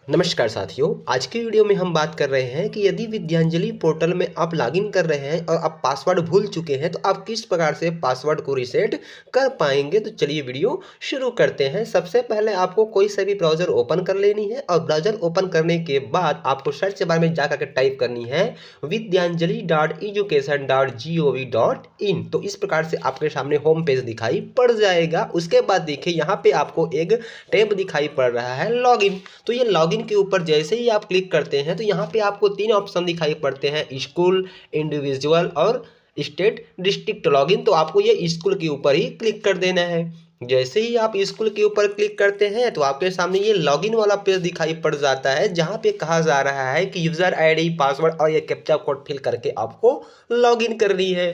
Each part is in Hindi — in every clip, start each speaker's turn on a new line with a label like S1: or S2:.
S1: नमस्कार साथियों, आज की वीडियो में हम बात कर रहे हैं कि यदि विद्यांजलि पोर्टल में आप लॉगिन कर रहे हैं और आप पासवर्ड भूल चुके हैं तो आप किस प्रकार से पासवर्ड को रीसेट कर पाएंगे। तो चलिए वीडियो शुरू करते हैं। सबसे पहले आपको कोई सा भी ब्राउज़र ओपन कर लेनी है और ब्राउज़र ओपन करने के बाद आपको सर्च बार में जाकर के टाइप करनी है vidyanjali.education.gov.in। तो इस प्रकार से आपके सामने होम पेज दिखाई पड़ जाएगा। उसके बाद देखिए यहाँ पे आपको एक टैब दिखाई पड़ रहा है लॉगिन। तो ये लॉगिन के ऊपर जैसे ही आप क्लिक करते हैं तो यहाँ पे आपको तीन ऑप्शन दिखाई पड़ते हैं, स्कूल, इंडिविजुअल और स्टेट डिस्ट्रिक्ट लॉगिन। तो आपको ये स्कूल के ऊपर ही क्लिक कर देना है। जैसे ही आप स्कूल के ऊपर क्लिक करते हैं तो आपके सामने ये लॉगिन वाला पेज दिखाई पड़ जाता है, जहाँ पे कहा जा रहा है कि यूजर आईडी, पासवर्ड और ये कैप्चा कोड फिल करके आपको लॉगिन करनी है।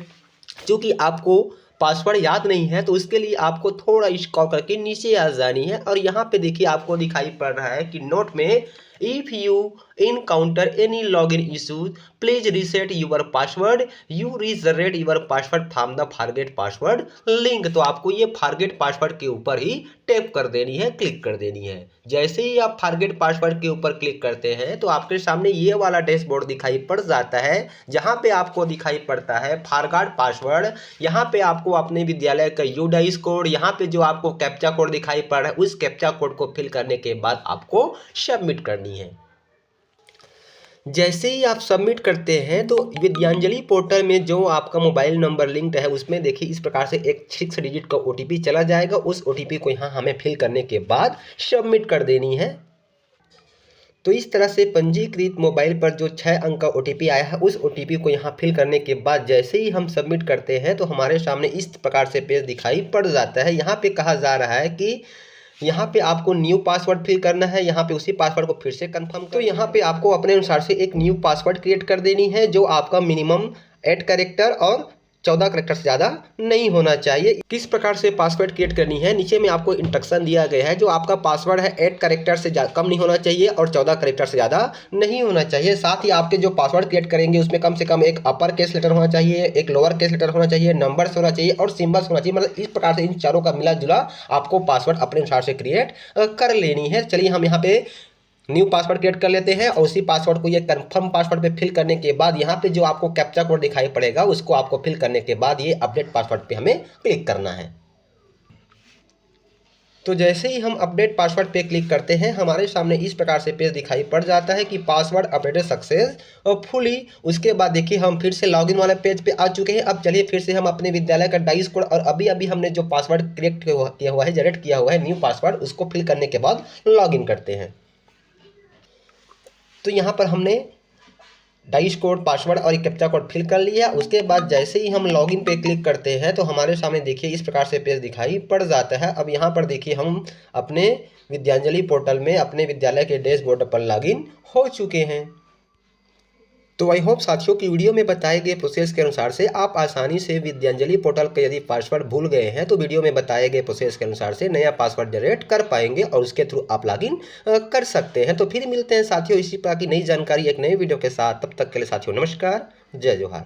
S1: क्योंकि आपको पासवर्ड याद नहीं है तो उसके लिए आपको थोड़ा स्क्रॉल करके नीचे आ जानी है और यहाँ पे देखिए आपको दिखाई पड़ रहा है कि नोट में if you encounter any login issues please reset your password, you regenerate your password from the forget password link. तो आपको ये फॉरगेट पासवर्ड के ऊपर ही टैप कर देनी है, क्लिक कर देनी है। जैसे ही आप फॉरगेट पासवर्ड के ऊपर क्लिक करते हैं तो आपके सामने ये वाला डैशबोर्ड दिखाई पड़ जाता है, जहाँ पे आपको दिखाई पड़ता है फॉरगॉट पासवर्ड। यहाँ पे आपको अपने विद्यालय का यूडाइस कोड, यहाँ पे जो आपको कैप्चा कोड दिखाई पड़ रहा है उस कैप्चा कोड को फिल करने के बाद आपको सबमिट करनी है। जैसे ही आप सबमिट करते हैं तो विद्यांजलि पोर्टल में जो आपका मोबाइल नंबर लिंक्ड है उसमें देखिए इस प्रकार से एक 6 डिजिट का OTP चला जाएगा। उस OTP को यहाँ हमें फिल करने के बाद सबमिट कर देनी है। तो इस तरह से पंजीकृत मोबाइल पर जो 6 अंक का OTP आया है उस OTP को यहाँ फिल करने के बाद जैसे ही हम सबमिट करते हैं तो हमारे सामने इस प्रकार से पेज दिखाई पड़ जाता है। यहाँ पे कहा जा रहा है कि यहाँ पे आपको न्यू पासवर्ड फिल करना है। यहाँ पे उसी पासवर्ड को फिर से कंफर्म तो यहाँ पे आपको अपने अनुसार से एक न्यू पासवर्ड क्रिएट कर देनी है, जो आपका मिनिमम 8 कैरेक्टर और 14 कैरेक्टर से ज़्यादा नहीं होना चाहिए। किस प्रकार से पासवर्ड क्रिएट करनी है नीचे में आपको इंस्ट्रक्शन दिया गया है। जो आपका पासवर्ड है 8 कैरेक्टर से कम नहीं होना चाहिए और 14 कैरेक्टर से ज़्यादा नहीं होना चाहिए। साथ ही आपके जो पासवर्ड क्रिएट करेंगे उसमें कम से कम एक अपर केस लेटर होना चाहिए, एक लोअर केस लेटर होना चाहिए, नंबर्स होना चाहिए और सिंबल्स होना चाहिए। मतलब इस प्रकार से इन चारों का मिला जुला आपको पासवर्ड अपने अनुसार से क्रिएट कर लेनी है। चलिए हम यहाँ पे न्यू पासवर्ड क्रिएट कर लेते हैं और उसी पासवर्ड को ये कंफर्म पासवर्ड पे फिल करने के बाद यहाँ पे जो आपको कैप्चा कोड दिखाई पड़ेगा उसको आपको फिल करने के बाद ये अपडेट पासवर्ड पे हमें क्लिक करना है। तो जैसे ही हम अपडेट पासवर्ड पे क्लिक करते हैं हमारे सामने इस प्रकार से पेज दिखाई पड़ जाता है कि पासवर्ड अपडेटेड सक्सेस और फुली। उसके बाद देखिए हम फिर से लॉगिन वाले पेज पे आ चुके हैं। अब चलिए फिर से हम अपने विद्यालय का डाइस कोड और अभी अभी हमने जो पासवर्ड क्रिएट किया हुआ है, जनरेट किया हुआ है न्यू पासवर्ड, उसको फिल करने के बाद लॉगिन करते हैं। तो यहाँ पर हमने डाइस कोड, पासवर्ड और एक कैप्चा कोड फिल कर लिया। उसके बाद जैसे ही हम लॉगिन पे क्लिक करते हैं तो हमारे सामने देखिए इस प्रकार से पेज दिखाई पड़ जाता है। अब यहाँ पर देखिए हम अपने विद्यांजलि पोर्टल में अपने विद्यालय के डैशबोर्ड पर लॉगिन हो चुके हैं। तो आई होप साथियों की वीडियो में बताए गए प्रोसेस के अनुसार से आप आसानी से विद्यांजलि पोर्टल के यदि पासवर्ड भूल गए हैं तो वीडियो में बताए गए प्रोसेस के अनुसार से नया पासवर्ड जनरेट कर पाएंगे और उसके थ्रू आप लॉगिन कर सकते हैं। तो फिर मिलते हैं साथियों इसी प्रकार की नई जानकारी एक नई वीडियो के साथ। तब तक के लिए साथियों नमस्कार, जय जोहार।